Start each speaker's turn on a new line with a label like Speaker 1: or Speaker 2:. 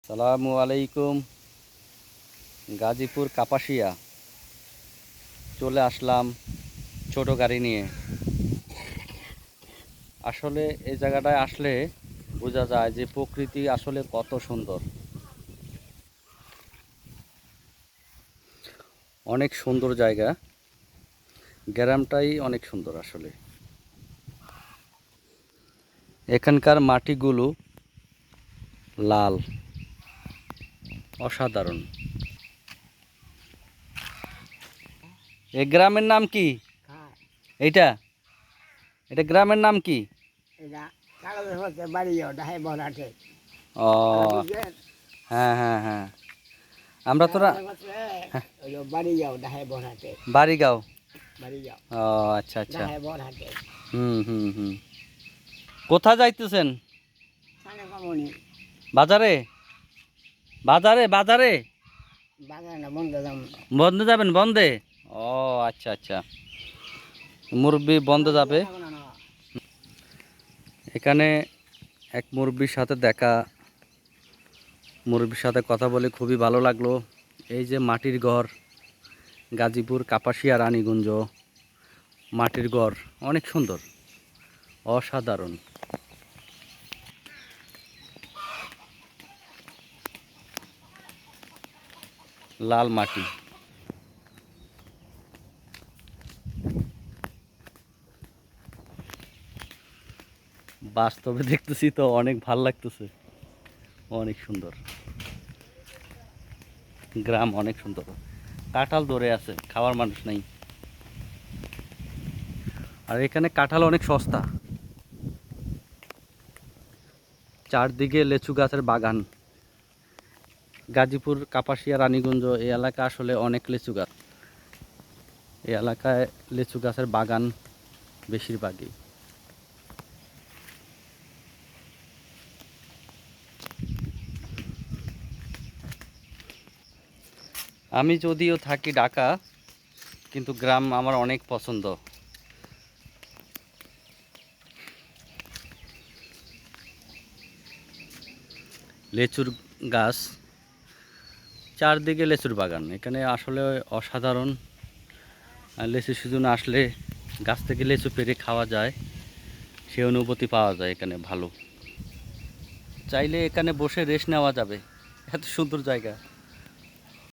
Speaker 1: আসসালামু আলাইকুম। গাজীপুর কাপাসিয়া চলে আসলাম ছোট গাড়ি নিয়ে। আসলে এই জায়গাটায় আসলে বোঝা যায় যে প্রকৃতি আসলে কত সুন্দর। অনেক সুন্দর জায়গা, গ্রামটাই অনেক সুন্দর। আসলে এখানকার মাটিগুলো লাল, অসাধারণ। এই গ্রামের নাম কি? এইটা এটা গ্রামের নাম কি? ও হ্যাঁ হ্যাঁ হ্যাঁ, আমরা তোরা বাড়িগাঁও। ও আচ্ছা আচ্ছা। হুম হুম হুম। কোথা যাইতেছেন? বাজারে বাজারে বাজারে বন্ধে যাবেন? বন্ধে? ও আচ্ছা আচ্ছা, মুরব্বি বন্ধে যাবে। এখানে এক মুরব্বির সাথে দেখা, মুরব্বির সাথে কথা বলে খুবই ভালো লাগলো। এই যে মাটির ঘর, গাজীপুর কাপাসিয়া রানীগঞ্জ মাটির ঘর, অনেক সুন্দর, অসাধারণ। লাল মাটি, বাস্তবে দেখতেছি তো অনেক ভাল লাগতেছে, অনেক সুন্দর গ্রাম, অনেক সুন্দর। কাঁঠাল ধরে আছে, খাওয়ার মানুষ নাই। আর এখানে কাঁঠাল অনেক সস্তা, চারদিকে লেচু গাছের বাগান। গাজীপুর কাপাসিয়া রানীগঞ্জ এই এলাকা আসলে অনেক লিচু গাছ। এই এলাকায় লিচু গাছের বাগান বেশিরভাগই। আমি যদিও থাকি ঢাকা, কিন্তু গ্রাম আমার অনেক পছন্দ। লেচুর গাছ, চারদিকে লেচুর বাগান, এখানে আসলে অসাধারণ। লেচু সিজনে আসলে গাছ থেকে লেচু পেড়ে খাওয়া যায়, সে অনুভূতি পাওয়া যায় এখানে ভালো। চাইলে এখানে বসে রেস্ট নেওয়া যাবে, এত সুন্দর জায়গা।